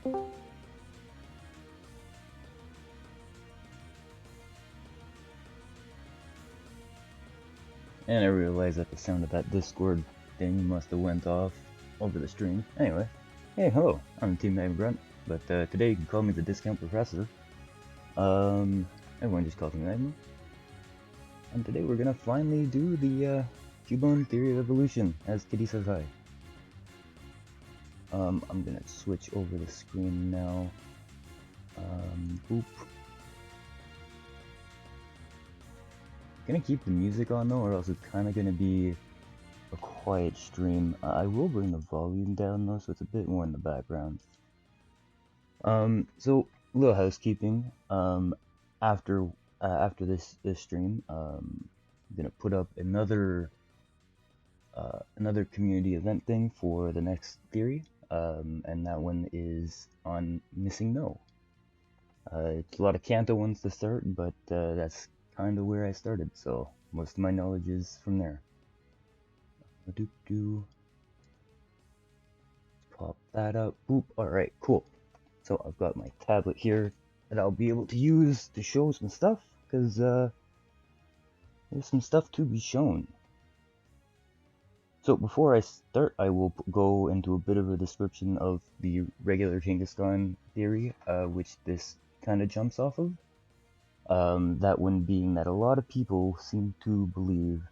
And I realized that the sound of that Discord thing must have went off over the stream. Anyway, hey, hello, I'm Team Name Grunt, but today you can call me the Discount Professor. Everyone just calls me Magma. And today we're gonna finally do the Cubone Theory of Evolution, as Kitty says hi. I'm gonna switch over the screen now. Boop. Gonna keep the music on though, or else it's kind of gonna be a quiet stream. I will bring the volume down though, so it's a bit more in the background. So a little housekeeping. After this stream, I'm gonna put up another community event thing for the next theory, and that one is on Missing No. It's a lot of Kanto ones to start, but that's kind of where I started, so most of my knowledge is from there. Let's pop that up. Boop. Alright, cool. So I've got my tablet here that I'll be able to use to show some stuff, because there's some stuff to be shown. So before I start, I will go into a bit of a description of the regular Kangaskhan theory, which this kind of jumps off of. That one being that a lot of people seem to believe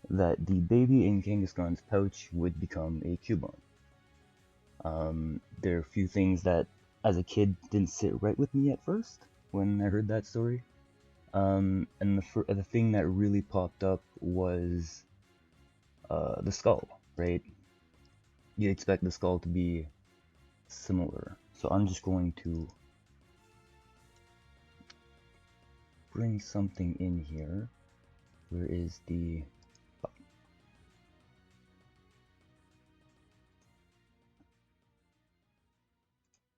that the baby in Kangaskhan's pouch would become a Cubone. There are a few things that, as a kid, didn't sit right with me at first when I heard that story. And the thing that really popped up was the skull, right? You'd expect the skull to be similar. So I'm just going to bring something in here. Where is the...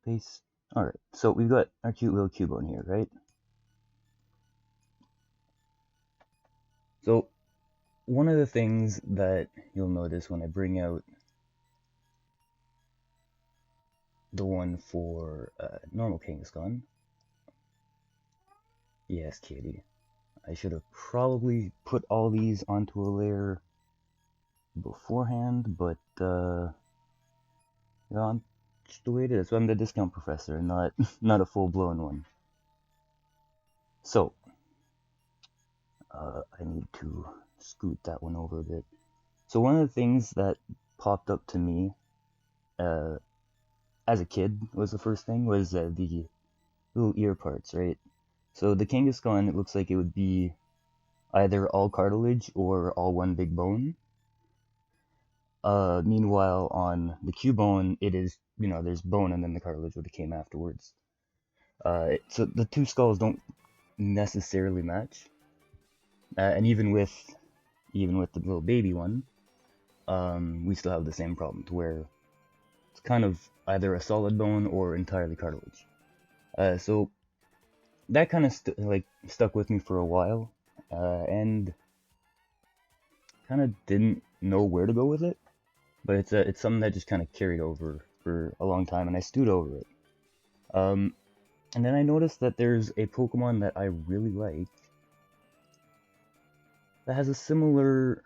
Paste. Alright, so we've got our cute little Cubone here, right? So one of the things that you'll notice when I bring out the one for normal Kangaskhan. Yes, Kitty. I should have probably put all these onto a layer beforehand, but yeah, I'm just the way it is. So I'm the Discount Professor, not a full-blown one. So I need to scoot that one over a bit. So one of the things that popped up to me as a kid was the first thing was the little ear parts, right? So the Kangaskhan, it looks like it would be either all cartilage or all one big bone. Meanwhile, on the Cubone, it is, there's bone and then the cartilage would have came afterwards. So the two skulls don't necessarily match. And even with the little baby one, we still have the same problem, to where it's kind of either a solid bone or entirely cartilage. So that kind of stuck with me for a while, and kind of didn't know where to go with it. But it's something that just kind of carried over for a long time, and I stewed over it. And then I noticed that there's a Pokemon that I really like that has a similar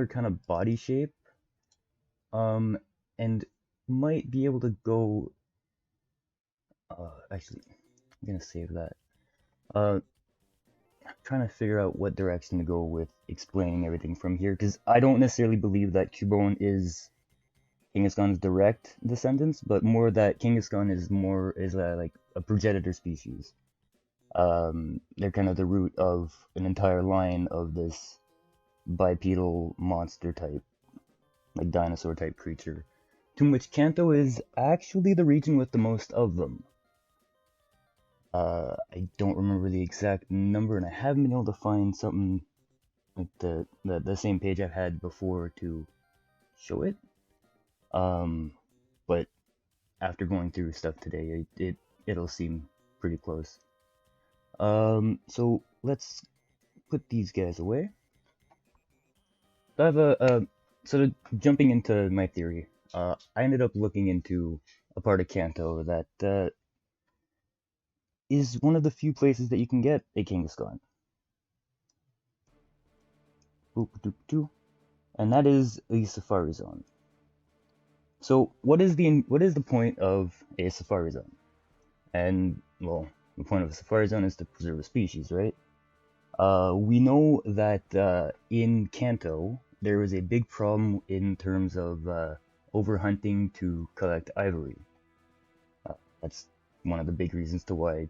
kind of body shape, and might be able to go. Actually, I'm gonna save that. I'm trying to figure out what direction to go with explaining everything from here, because I don't necessarily believe that Cubone is Kangaskhan's direct descendants, but more that Kangaskhan is like a progenitor species. They're kind of the root of an entire line of this bipedal monster type, like dinosaur type creature, to which Kanto is actually the region with the most of them. I don't remember the exact number, and I haven't been able to find something like the same page I've had before to show it. But after going through stuff today, it'll seem pretty close. So let's put these guys away. So I have so jumping into my theory. I ended up looking into a part of Kanto that is one of the few places that you can get a Kangaskhan. And that is a safari zone. So what is the point of a safari zone? And well, the point of a safari zone is to preserve a species, right? We know that in Kanto there is a big problem in terms of overhunting to collect ivory. That's one of the big reasons to why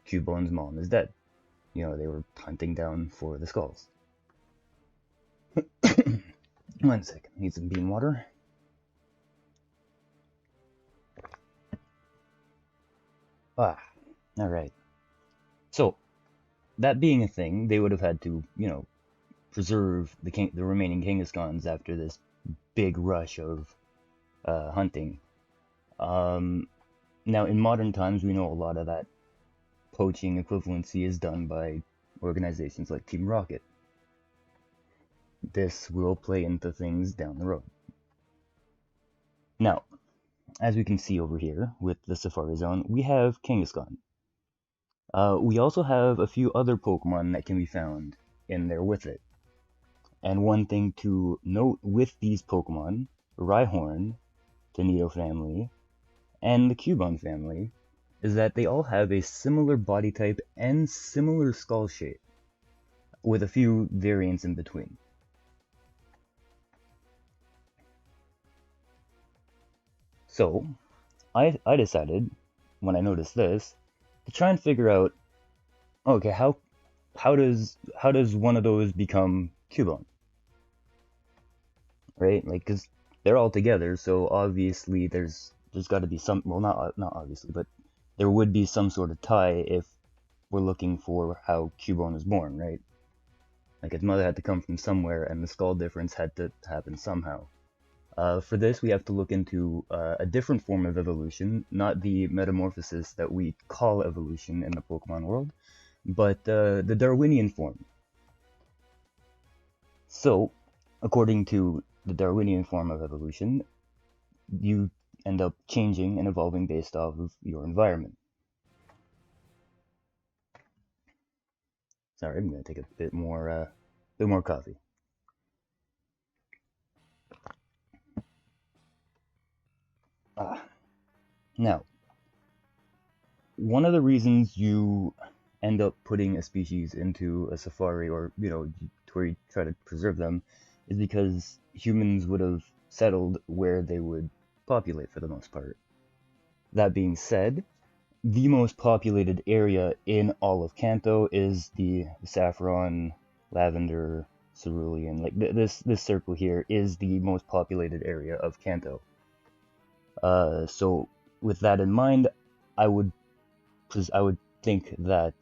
Cubone's mom is dead. You know, they were hunting down for the skulls. 1 second, need some bean water. Alright. So, that being a thing, they would have had to, you know, preserve the remaining Kangaskhan's after this big rush of hunting. Now, in modern times, we know a lot of that poaching equivalency is done by organizations like Team Rocket. This will play into things down the road. Now, as we can see over here with the Safari Zone, we have Kangaskhan. We also have a few other Pokemon that can be found in there with it. And one thing to note with these Pokemon, Rhyhorn, the Nido family, and the Cubone family, is that they all have a similar body type and similar skull shape, with a few variants in between. So, I decided, when I noticed this, to try and figure out, okay, how does one of those become Cubone? Right? Like, because they're all together, so obviously there's got to be some, well, not obviously, but there would be some sort of tie if we're looking for how Cubone was born, right? Like, his mother had to come from somewhere, and the skull difference had to happen somehow. For this, we have to look into a different form of evolution, not the metamorphosis that we call evolution in the Pokemon world, but the Darwinian form. So, according to the Darwinian form of evolution, you end up changing and evolving based off of your environment. Sorry, I'm gonna take a bit more coffee. Now, one of the reasons you end up putting a species into a safari, or you know, where you try to preserve them, is because humans would have settled where they would populate for the most part. That being said, the most populated area in all of Kanto is the saffron, lavender, cerulean. Like this circle here is the most populated area of Kanto. So with that in mind, I would think that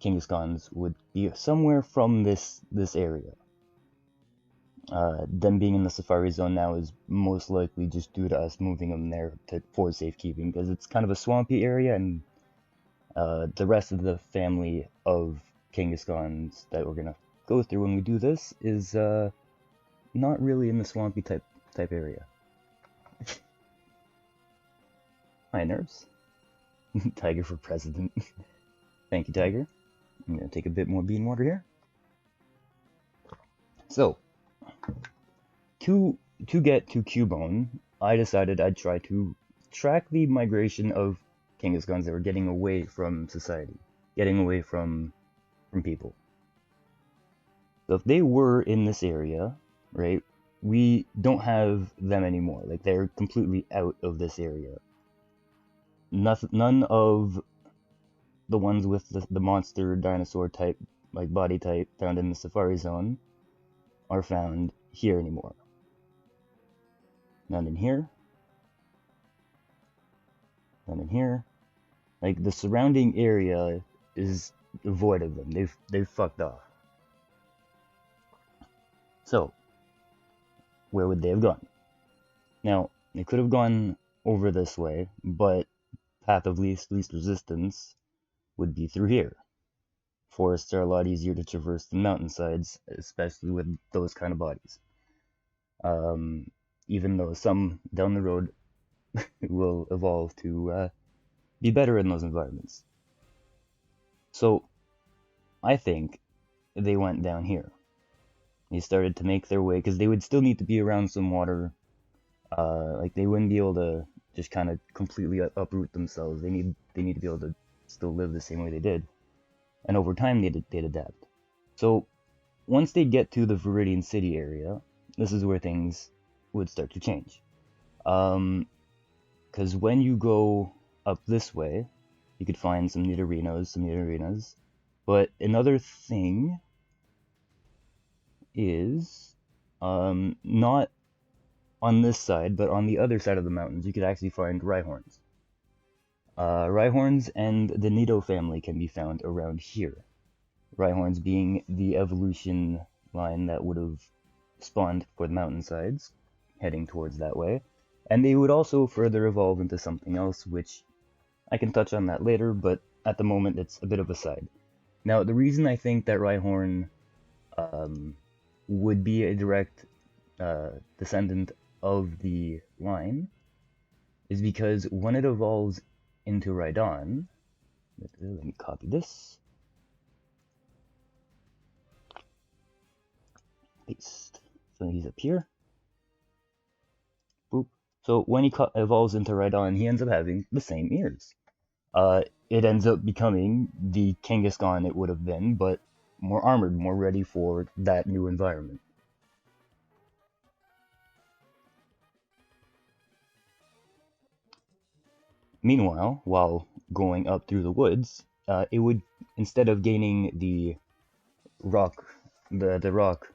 Kangaskhan's would be somewhere from this area. Them being in the Safari Zone now is most likely just due to us moving them there for safekeeping, because it's kind of a swampy area, and the rest of the family of Kangaskhan's that we're gonna go through when we do this is not really in the swampy type area. Hi, nerves. Tiger for president. Thank you, Tiger. I'm gonna take a bit more bean water here. So, to get to Cubone, I decided I'd try to track the migration of Kangaskhan's that were getting away from society, getting away from people. So if they were in this area, right, we don't have them anymore. Like, they're completely out of this area. None of the ones with the monster dinosaur type, like body type, found in the Safari Zone are found here anymore. None in here. None in here. Like, the surrounding area is devoid of them. They've fucked off. So, where would they have gone? Now, they could have gone over this way, but path of least resistance would be through here. Forests are a lot easier to traverse than mountainsides, especially with those kind of bodies. even though some down the road will evolve to be better in those environments. So I think they went down here. They started to make their way because they would still need to be around some water. Like they wouldn't be able to just kind of completely uproot themselves. They need to be able to still live the same way they did, and over time they'd adapt. So once they get to the Viridian City area, this is where things would start to change. Because when you go up this way, you could find some Nidorinos. But another thing is, not on this side, but on the other side of the mountains, you could actually find Rhyhorns. Rhyhorns and the Nido family can be found around here. Rhyhorns being the evolution line that would have spawned for the mountainsides, heading towards that way. And they would also further evolve into something else, which I can touch on that later, but at the moment it's a bit of a side. Now, the reason I think that Rhyhorn would be a direct descendant of the line is because when it evolves into Rhydon, let me copy this, paste, so he's up here, boop. So when he evolves into Rhydon, he ends up having the same ears. It ends up becoming the Kangaskhan it would have been, but more armored, more ready for that new environment. Meanwhile, while going up through the woods, it would, instead of gaining the rock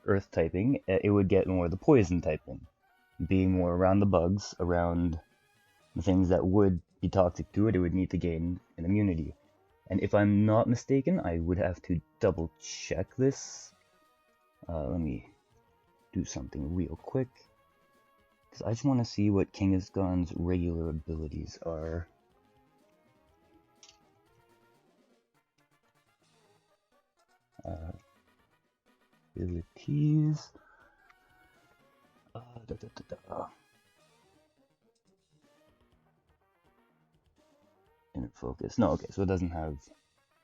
earth typing, it would get more the poison typing, being more around the bugs, around the things that would be toxic to it. It would need to gain an immunity. And if I'm not mistaken, I would have to double check this. Let me do something real quick, because I just want to see what Kangaskhan's regular abilities are. Abilities. Inner focus. No, okay, so it doesn't have.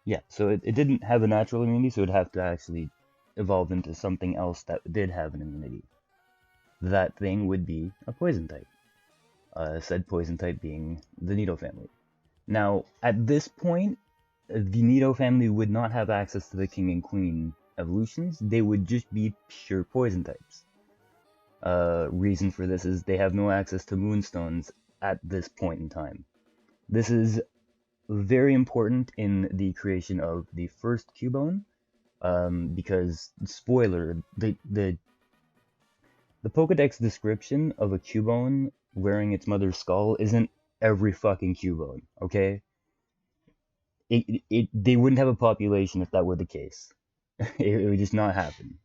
Yeah, so it didn't have a natural immunity, so it'd have to actually evolve into something else that did have an immunity. That thing would be a poison type. Said poison type being the Nido family. Now, at this point, the Nido family would not have access to the King and Queen evolutions. They would just be pure poison types. Reason for this is they have no access to moonstones at this point in time. This is very important in the creation of the first Cubone, because, spoiler, the Pokedex description of a Cubone wearing its mother's skull isn't every fucking Cubone, okay? They wouldn't have a population if that were the case. It would just not happen.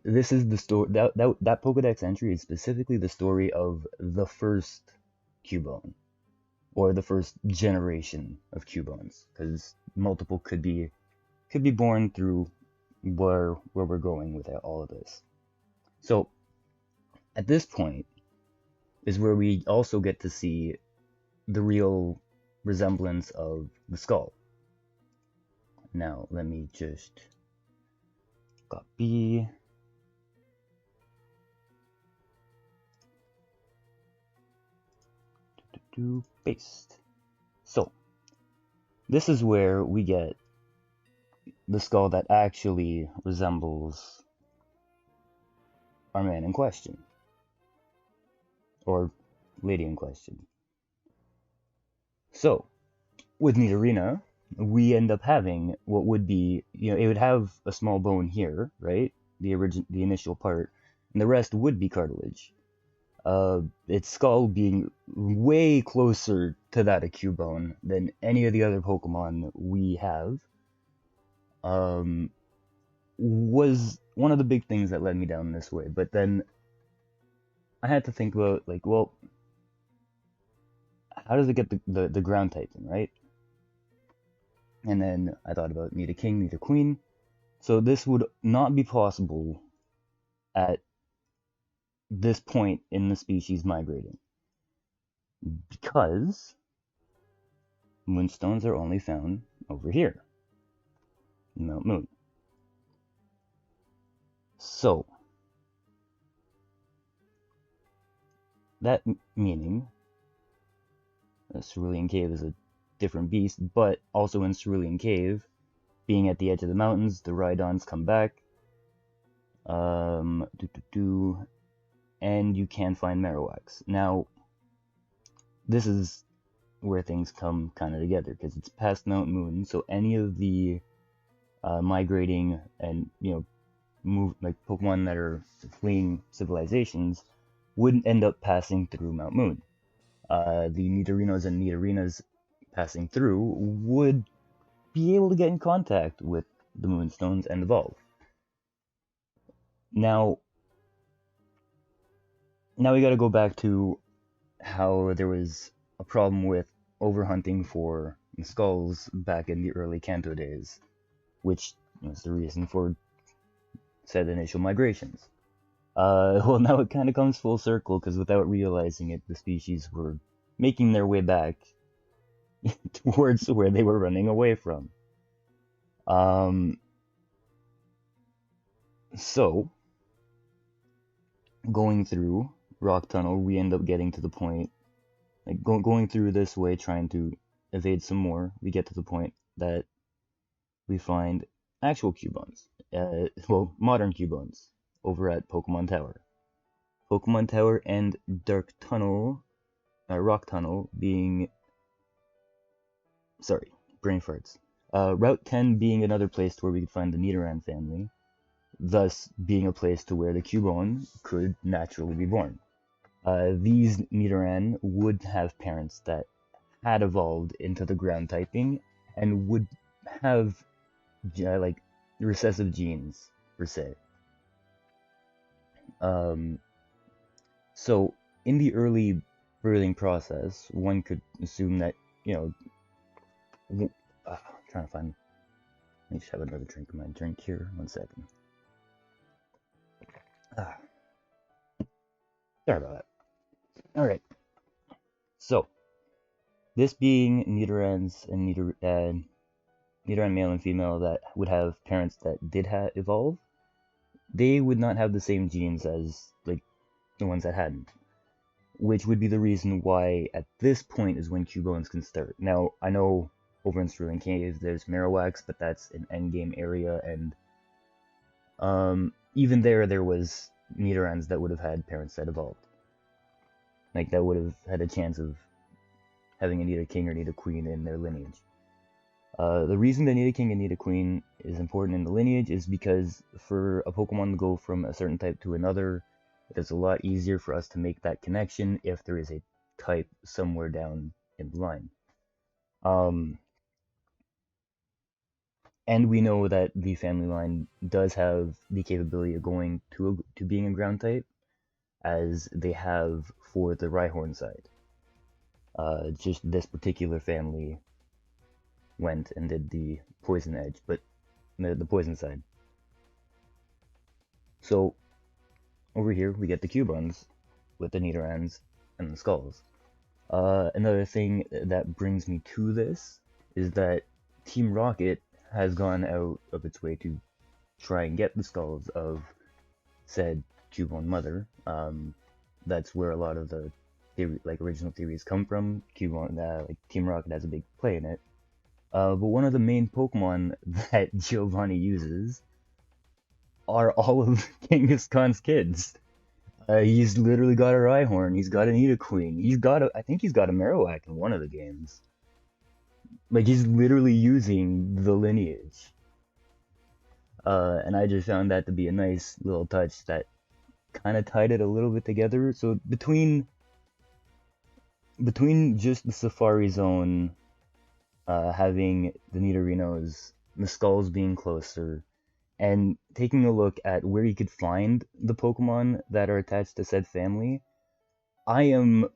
This is the story, that Pokedex entry is specifically the story of the first Cubone, or the first generation of Cubones, because multiple could be born through where we're going with all of this. So at this point is where we also get to see the real resemblance of the skull. Now let me just copy. Paste. So this is where we get the skull that actually resembles our man in question, or lady in question. So with Nidorina, we end up having what would be, it would have a small bone here, right? The initial part, and the rest would be cartilage. Its skull being way closer to that of Cubone than any of the other Pokemon we have, was one of the big things that led me down this way. But then I had to think about, like, well, how does it get the ground typing, right? And then I thought about need a king, need a queen. So this would not be possible at this point in the species migrating? Because moonstones are only found over here, in Mount Moon. So, that meaning, Cerulean Cave is a different beast, but also in Cerulean Cave, being at the edge of the mountains, the Rhydons come back, and you can find Marowaks. Now, this is where things come kind of together, because it's past Mount Moon, so any of the migrating and, like Pokemon that are fleeing civilizations wouldn't end up passing through Mount Moon. The Nidorinos and Nidorinas passing through would be able to get in contact with the Moonstones and evolve. Now we gotta go back to how there was a problem with overhunting for skulls back in the early Kanto days, which was the reason for said initial migrations. Well, now it kind of comes full circle, because without realizing it, the species were making their way back towards where they were running away from. So, going through Rock Tunnel, we end up getting to the point, like going through this way, trying to evade some more, we get to the point that we find actual Cubones, well, modern Cubones, over at Pokemon Tower. Pokemon Tower and Dark Tunnel, Rock Tunnel being, sorry, brain farts. Route 10 being another place where we could find the Nidoran family, thus being a place to where the Cubone could naturally be born. These Nidoran would have parents that had evolved into the ground typing and would have like recessive genes per se. So in the early birthing process, one could assume that, I'm trying to find. Let me just have another drink of my drink here. 1 second. Sorry about that. All right. So, this being Nidorans and Nidoran male and female that would have parents that did evolve, they would not have the same genes as like the ones that hadn't, which would be the reason why at this point is when Cubones can start. Now, I know over in Cerulean Cave there's Marowaks, but that's an endgame area, and even there was Nidorans that would have had parents that evolved. Like, that would have had a chance of having a Nidoking or Nidoqueen in their lineage. The reason that Nidoking and Nidoqueen is important in the lineage is because for a Pokemon to go from a certain type to another, it is a lot easier for us to make that connection if there is a type somewhere down in the line. And we know that the family line does have the capability of going to being a ground type, as they have for the Rhyhorn side. Just this particular family went and did the poison edge, but the poison side. So over here we get the Cubones with the Nidorans and the skulls. Another thing that brings me to this is that Team Rocket has gone out of its way to try and get the skulls of said Cubone mother. That's where a lot of the original theories come from. Cubone, like Team Rocket has a big play in it. But one of the main Pokemon that Giovanni uses are all of Genghis Khan's kids. He's literally got a Rhyhorn, he's got an Nidoqueen, I think he's got a Marowak in one of the games. Like, he's literally using the lineage. And I just found that to be a nice little touch that kind of tied it a little bit together. So between just the Safari Zone, having the Nidorinos, the skulls being closer, and taking a look at where you could find the Pokemon that are attached to said family, I am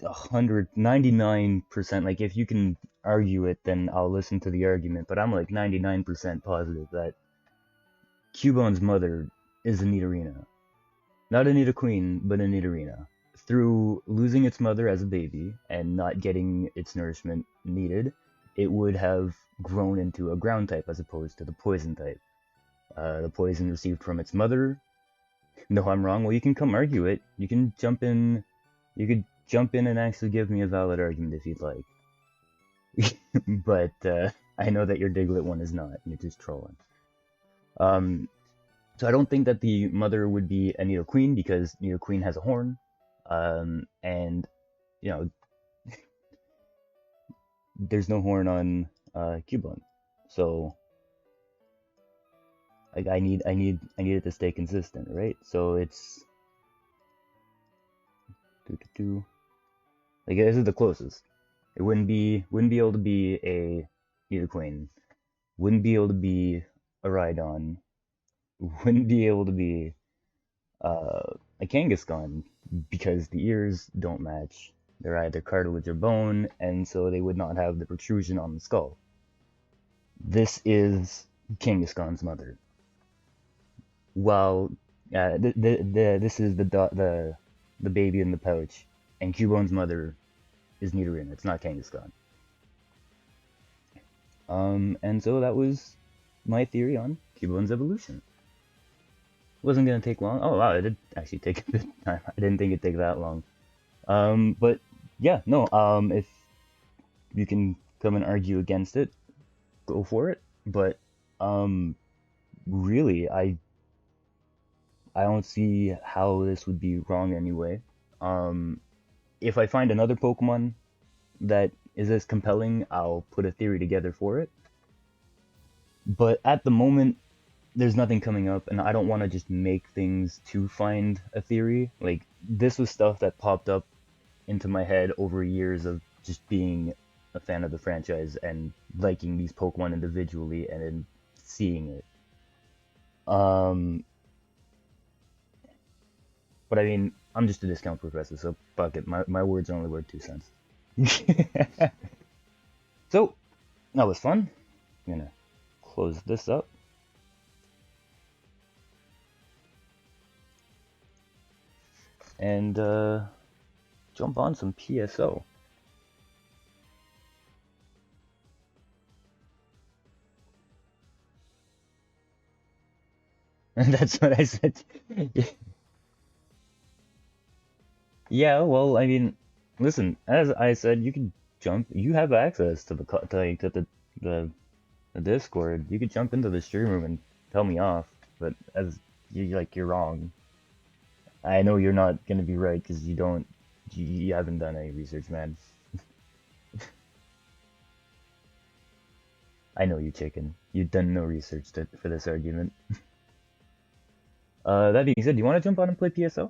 99%, like, if you can argue it, then I'll listen to the argument, but I'm like 99% positive that Cubone's mother is a Nidorina. not a Nido Queen, but a Nidorina. Through losing its mother as a baby and not getting its nourishment needed, it would have grown into a ground type as opposed to the poison type. The poison received from its mother. No, I'm wrong. Well, you can come argue it. You can jump in. You could jump in and actually give me a valid argument if you'd like. But I know that your Diglett one is not. You're just trolling. Um, so I don't think that the mother would be a Nidoqueen because Nidoqueen has a horn. And you know, there's no horn on Cubone. So like I need it to stay consistent, right? So it's like this is the closest. It wouldn't be able to be a Nidoqueen. Wouldn't be able to be a Rhydon. Wouldn't be able to be a Kangaskhan because the ears don't match. They're either cartilage or bone, and so they would not have the protrusion on the skull. This is Kangaskhan's mother. While this is the baby in the pouch, and Cubone's mother is Nidorina. It's not Kangaskhan. And so that was my theory on Cubone's evolution. Wasn't gonna take long. Oh wow, it did actually take a bit of time. I didn't think it'd take that long. But yeah, no. If you can come and argue against it, go for it. But really, I don't see how this would be wrong anyway. If I find another Pokemon that is as compelling, I'll put a theory together for it. But at the moment, there's nothing coming up, and I don't want to just make things to find a theory. Like, this was stuff that popped up into my head over years of just being a fan of the franchise and liking these Pokemon individually and then seeing it. Um, but I mean, I'm just a discount professor, so fuck it. My words are only worth 2 cents. So, that was fun. I'm gonna close this up. And jump on some PSO. And that's what I said. Yeah, well, I mean, listen, as I said, you can jump. You have access to the the Discord. You could jump into the stream room and tell me off. But as you're wrong. I know you're not gonna be right because you haven't done any research, man. I know you, chicken. You've done no research for this argument. That being said, do you want to jump on and play PSO?